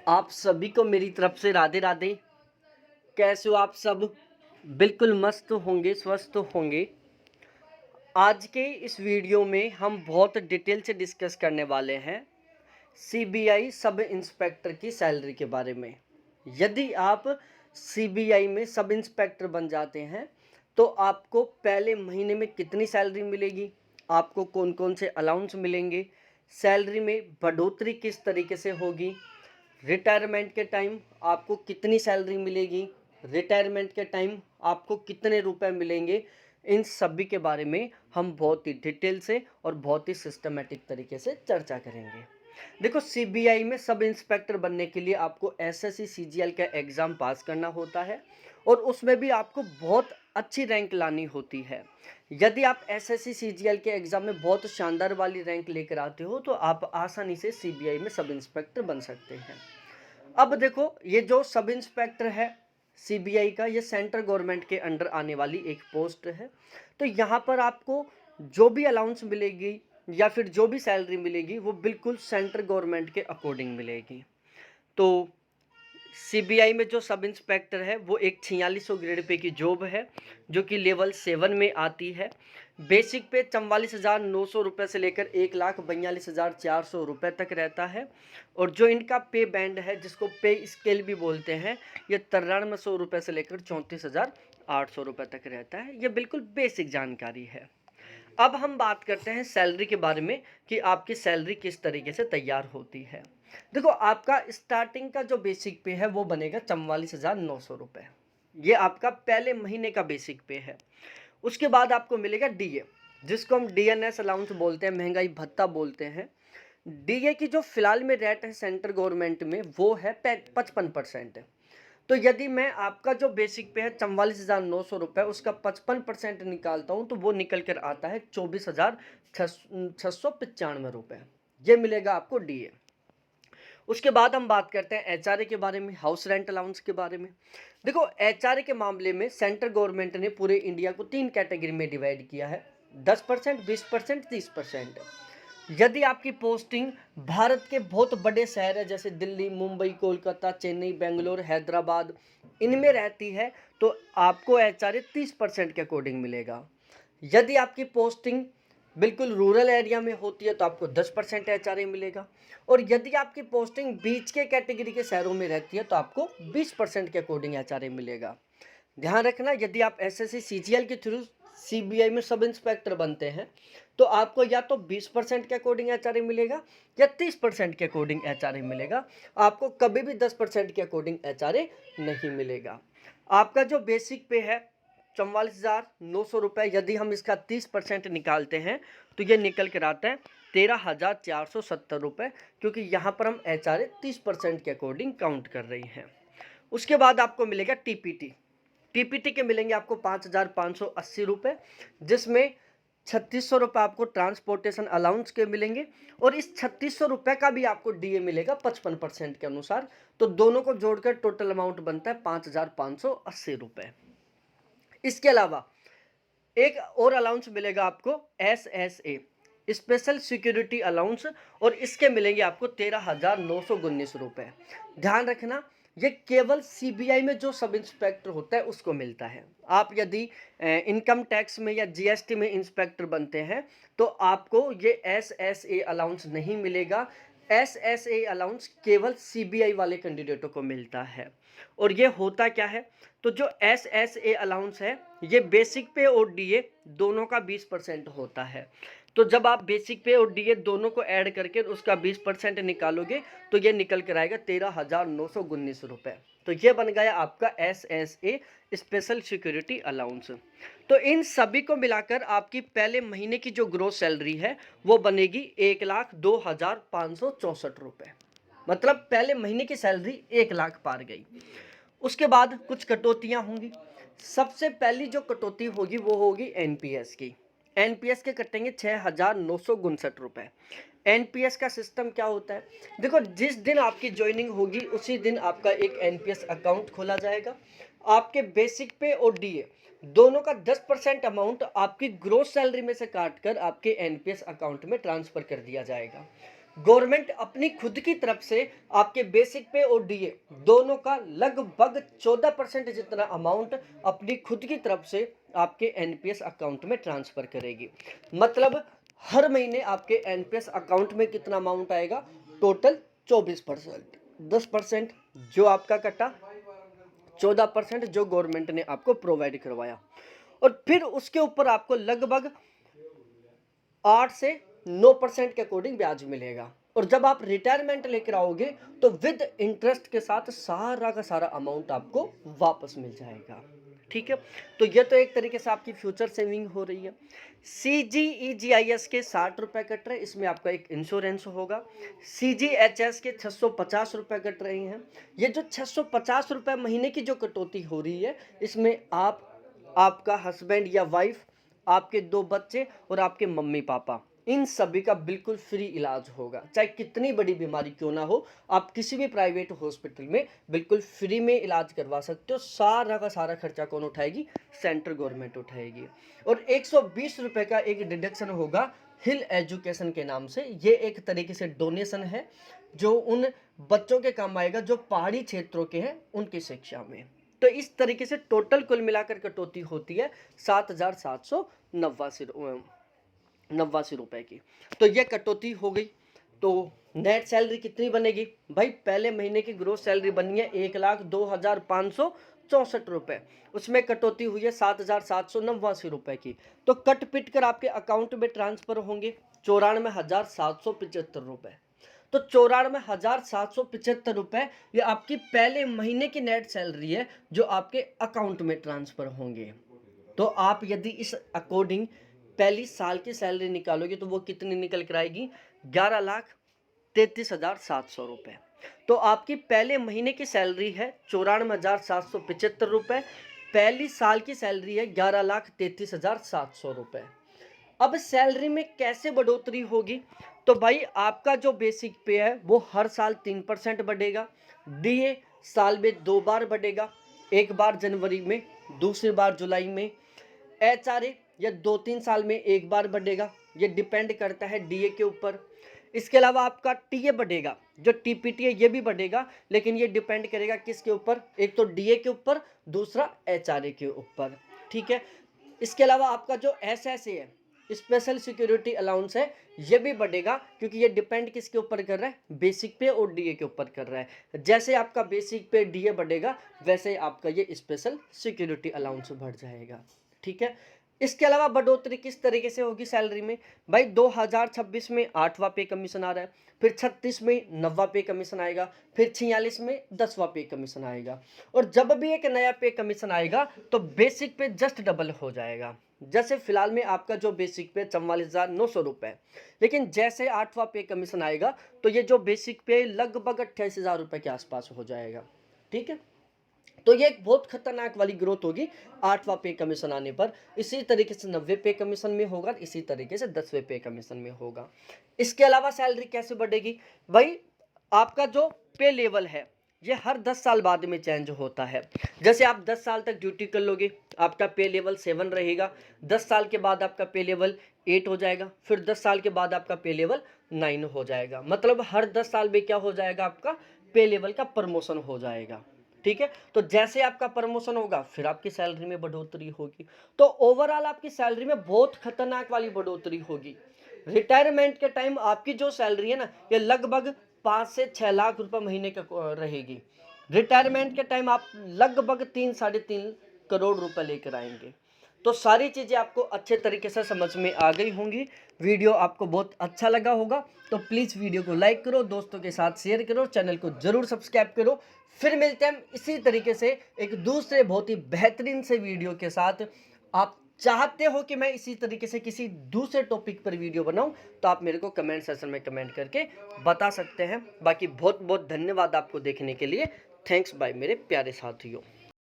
आप सभी को मेरी तरफ से राधे राधे। कैसे हो आप सब? बिल्कुल मस्त होंगे, स्वस्थ होंगे। आज के इस वीडियो में हम बहुत डिटेल से डिस्कस करने वाले हैं सीबीआई सब इंस्पेक्टर की सैलरी के बारे में। यदि आप सीबीआई में सब इंस्पेक्टर बन जाते हैं तो आपको पहले महीने में कितनी सैलरी मिलेगी, आपको कौन कौन से अलाउंस मिलेंगे, सैलरी में बढ़ोतरी किस तरीके से होगी, रिटायरमेंट के टाइम आपको कितनी सैलरी मिलेगी, रिटायरमेंट के टाइम आपको कितने रुपए मिलेंगे, इन सभी के बारे में हम बहुत ही डिटेल से और बहुत ही सिस्टमेटिक तरीके से चर्चा करेंगे। देखो, सीबीआई में सब इंस्पेक्टर बनने के लिए आपको एसएससी सीजीएल का एग्ज़ाम पास करना होता है और उसमें भी आपको बहुत अच्छी रैंक लानी होती है। यदि आप एसएससी सीजीएल के एग्ज़ाम में बहुत शानदार वाली रैंक लेकर आते हो तो आप आसानी से सीबीआई में सब इंस्पेक्टर बन सकते हैं। अब देखो, ये जो सब इंस्पेक्टर है सीबीआई का, ये सेंट्रल गवर्नमेंट के अंडर आने वाली एक पोस्ट है। तो यहाँ पर आपको जो भी अलाउंस मिलेगी या फिर जो भी सैलरी मिलेगी वो बिल्कुल सेंट्रल गवर्नमेंट के अकॉर्डिंग मिलेगी। तो सीबीआई में जो सब इंस्पेक्टर है वो एक 4600 ग्रेड पे की जॉब है जो कि लेवल 7 में आती है। बेसिक पे 44,900 रुपये से लेकर 1,42,400 रुपये तक रहता है और जो इनका पे बैंड है जिसको पे स्केल भी बोलते हैं, ये 9300 रुपये से लेकर 34,800 रुपये तक रहता है। ये बिल्कुल बेसिक जानकारी है। अब हम बात करते हैं सैलरी के बारे में कि आपकी सैलरी किस तरीके से तैयार होती है। देखो, आपका स्टार्टिंग का जो बेसिक पे है वो बनेगा 44,900 रुपये। ये आपका पहले महीने का बेसिक पे है। उसके बाद आपको मिलेगा डीए, जिसको हम डीएनएस अलाउंस बोलते हैं, महंगाई भत्ता बोलते हैं। डीए की जो फिलहाल में रेट है सेंट्रल गवर्नमेंट में वो है 55%। तो यदि मैं आपका जो बेसिक पे है 44,900 रुपये, उसका 55% निकालता हूँ तो वो निकल कर आता है 24,695 रुपये। ये मिलेगा आपको डीए। उसके बाद हम बात करते हैं एचआरए के बारे में, हाउस रेंट अलाउंस के बारे में। देखो, एचआरए के मामले में सेंट्रल गवर्नमेंट ने पूरे इंडिया को 3 कैटेगरी में डिवाइड किया है, 10%, 20%, 30%। यदि आपकी पोस्टिंग भारत के बहुत बड़े शहर है जैसे दिल्ली, मुंबई, कोलकाता, चेन्नई, बेंगलोर, हैदराबाद, इनमें रहती है तो आपको एचआरए 30% के अकॉर्डिंग मिलेगा। यदि आपकी पोस्टिंग बिल्कुल रूरल एरिया में होती है तो आपको 10% एचआरए मिलेगा और यदि आपकी पोस्टिंग बीच के कैटेगरी के शहरों में रहती है तो आपको 20% के अकॉर्डिंग एचआरए मिलेगा। ध्यान रखना, यदि आप एसएससी सीजीएल के थ्रू सीबीआई में सब इंस्पेक्टर बनते हैं तो आपको या तो 20% के अकॉर्डिंग एचआरए मिलेगा या 30% के अकॉर्डिंग एचआरए मिलेगा। आपको कभी भी 10% के अकॉर्डिंग एचआरए नहीं मिलेगा। आपका जो बेसिक पे है 44,900 रुपये, यदि हम इसका 30% निकालते हैं तो ये निकल कर आता है 13,470 रुपये, क्योंकि यहाँ पर हम एचआरए 30% के अकॉर्डिंग काउंट कर रही हैं। उसके बाद आपको मिलेगा टीपीटी। टीपीटी के मिलेंगे आपको 5,580 रुपये, जिसमें 3,600 रुपये आपको ट्रांसपोर्टेशन अलाउंस के मिलेंगे और इस 3,600 रुपये का भी आपको डीए मिलेगा 55% के अनुसार। तो दोनों को जोड़कर टोटल अमाउंट बनता है 5,580 रुपये। इसके अलावा एक और अलाउंस मिलेगा आपको एसएसए, स्पेशल सिक्योरिटी अलाउंस, और इसके मिलेंगे आपको 13,919 रुपये। ध्यान रखना, ये केवल सीबीआई में जो सब इंस्पेक्टर होता है उसको मिलता है। आप यदि इनकम टैक्स में या जीएसटी में इंस्पेक्टर बनते हैं तो आपको ये एसएसए अलाउंस नहीं मिलेगा। एसएसए अलाउंस केवल सीबीआई वाले कैंडिडेटों को मिलता है। और ये होता क्या है, तो जो एसएसए अलाउंस है ये बेसिक पे और डीए दोनों का 20% होता है। तो जब आप बेसिक पे और डीए दोनों को ऐड करके उसका 20% निकालोगे तो ये निकल कर आएगा 13,919 रुपये। तो ये बन गया आपका एसएसए, स्पेशल सिक्योरिटी अलाउंस। तो इन सभी को मिलाकर आपकी पहले महीने की जो ग्रोस सैलरी है वो बनेगी 1,02,564 रुपये। मतलब पहले महीने की सैलरी 1,00,000 पार गई। उसके बाद कुछ कटौतियां होंगी। सबसे पहली जो कटौती होगी वो होगी एनपीएस की। एनपीएस के कटेंगे 6,959 रुपये। एनपीएस का सिस्टम क्या होता है, देखो, जिस दिन आपकी ज्वाइनिंग होगी उसी दिन आपका एक एनपीएस अकाउंट खोला जाएगा। आपके बेसिक पे और डीए दोनों का 10% अमाउंट आपकी ग्रोस सैलरी में से काट कर आपके एनपीएस अकाउंट में ट्रांसफर कर दिया जाएगा। गवर्नमेंट अपनी खुद की तरफ से आपके बेसिक पे और डीए दोनों का लगभग 14% जितना अमाउंट अपनी खुद की तरफ से आपके एनपीएस अकाउंट में ट्रांसफर करेगी। मतलब हर महीने आपके एनपीएस अकाउंट में कितना अमाउंट आएगा, टोटल 24%, 10% जो आपका कटा, 14% जो गवर्नमेंट ने आपको प्रोवाइड करवाया, और फिर उसके ऊपर आपको लगभग 8 से 9% के अकॉर्डिंग ब्याज मिलेगा। और जब आप रिटायरमेंट लेकर आओगे तो विद इंटरेस्ट के साथ सारा का सारा अमाउंट आपको वापस मिल जाएगा। ठीक है, तो ये तो एक तरीके से आपकी फ्यूचर सेविंग हो रही है। CGEGIS के 60 रुपये कट रहे, इसमें आपका एक इंश्योरेंस होगा। CGHS के 650 रुपये कट रहे हैं। ये जो 650 रुपये महीने की जो कटौती हो रही है, इसमें आप, आपका हस्बैंड या वाइफ, आपके 2 बच्चे और आपके मम्मी पापा, इन सभी का बिल्कुल फ्री इलाज होगा। चाहे कितनी बड़ी बीमारी क्यों ना हो, आप किसी भी प्राइवेट हॉस्पिटल में बिल्कुल फ्री में इलाज करवा सकते हो। सारा का सारा खर्चा कौन उठाएगी, सेंट्रल गवर्नमेंट उठाएगी। और 120 रुपये का एक डिडक्शन होगा हिल एजुकेशन के नाम से। ये एक तरीके से डोनेशन है जो उन बच्चों के काम आएगा जो पहाड़ी क्षेत्रों के हैं, उनकी शिक्षा में। तो इस तरीके से टोटल कुल मिलाकर कटौती होती है 7,789 रुपए की। तो ये कटौती हो गई। तो नेट सैलरी कितनी बनेगी भाई, पहले महीने की ग्रोस सैलरी बनी है 1,02,564 रुपए, उसमें कटौती हुई है 7,789 रुपए की। तो कट पिट कर आपके अकाउंट में ट्रांसफर होंगे 94,775 रुपए। तो 94,775 रुपए ये आपकी पहले महीने की नेट सैलरी है जो आपके अकाउंट में ट्रांसफर होंगे। तो आप यदि इस अकॉर्डिंग पहली साल की सैलरी निकालोगे तो वो कितनी निकल कर आएगी, 11,33,700 रुपये। तो आपकी पहले महीने की सैलरी है 94,775 रुपये, पहली साल की सैलरी है 11,33,700 रुपये। अब सैलरी में कैसे बढ़ोतरी होगी, तो भाई आपका जो बेसिक पे है वो हर साल 3% बढ़ेगा। डीए साल में 2 बार बढ़ेगा, एक बार जनवरी में, दूसरी बार जुलाई में। एचआरए ये 2-3 साल में एक बार बढ़ेगा, ये डिपेंड करता है डीए के ऊपर। इसके अलावा आपका टीए बढ़ेगा, जो टीपीटी है ये भी बढ़ेगा, लेकिन ये डिपेंड करेगा किसके ऊपर, एक तो डीए के ऊपर, दूसरा एचआरए के ऊपर। ठीक है, इसके अलावा आपका जो एसएसए है, स्पेशल सिक्योरिटी अलाउंस है, ये भी बढ़ेगा, क्योंकि ये डिपेंड किसके ऊपर कर रहा है, बेसिक पे और डीए के ऊपर कर रहा है। जैसे आपका बेसिक पे डीए बढ़ेगा वैसे आपका ये स्पेशल सिक्योरिटी अलाउंस बढ़ जाएगा। ठीक है, इसके अलावा बढ़ोतरी किस तरीके से होगी सैलरी में, भाई 2026 में 8वां पे कमीशन आ रहा है, फिर 36 में 9वां पे कमीशन आएगा, फिर 46 में 10वां पे कमीशन आएगा। और जब भी एक नया पे कमीशन आएगा तो बेसिक पे जस्ट डबल हो जाएगा। जैसे फिलहाल में आपका जो बेसिक पे 44,900 रुपये, लेकिन जैसे 8वां पे कमीशन आएगा तो ये जो बेसिक पे लगभग 28,000 रुपये के आसपास हो जाएगा। ठीक है, तो ये एक बहुत खतरनाक वाली ग्रोथ होगी 8वां पे कमीशन आने पर। इसी तरीके से 90वें पे कमीशन में होगा, इसी तरीके से 10वें पे कमीशन में होगा। इसके अलावा सैलरी कैसे बढ़ेगी भाई, आपका जो पे लेवल है ये हर 10 साल बाद में चेंज होता है। जैसे आप 10 साल तक ड्यूटी कर लोगे, आपका पे लेवल 7 रहेगा, 10 साल के बाद आपका पे लेवल 8 हो जाएगा, फिर 10 साल के बाद आपका पे लेवल 9 हो जाएगा। मतलब हर 10 साल में क्या हो जाएगा, आपका पे लेवल का प्रमोशन हो जाएगा। ठीक है, तो जैसे आपका प्रमोशन होगा फिर आपकी सैलरी में बढ़ोतरी होगी। तो ओवरऑल आपकी सैलरी में बहुत खतरनाक वाली बढ़ोतरी होगी। रिटायरमेंट के टाइम आपकी जो सैलरी है ना, ये लगभग 5 से 6 लाख रुपए महीने का रहेगी। रिटायरमेंट के टाइम आप लगभग 3-3.5 करोड़ रुपए लेकर आएंगे। तो सारी चीज़ें आपको अच्छे तरीके से समझ में आ गई होंगी। वीडियो आपको बहुत अच्छा लगा होगा तो प्लीज़ वीडियो को लाइक करो, दोस्तों के साथ शेयर करो, चैनल को ज़रूर सब्सक्राइब करो। फिर मिलते हैं इसी तरीके से एक दूसरे बहुत ही बेहतरीन से वीडियो के साथ। आप चाहते हो कि मैं इसी तरीके से किसी दूसरे टॉपिक पर वीडियो बनाऊं तो आप मेरे को कमेंट सेक्शन में कमेंट करके बता सकते हैं। बाकी बहुत बहुत धन्यवाद आपको देखने के लिए। थैंक्स बाय मेरे प्यारे साथियों।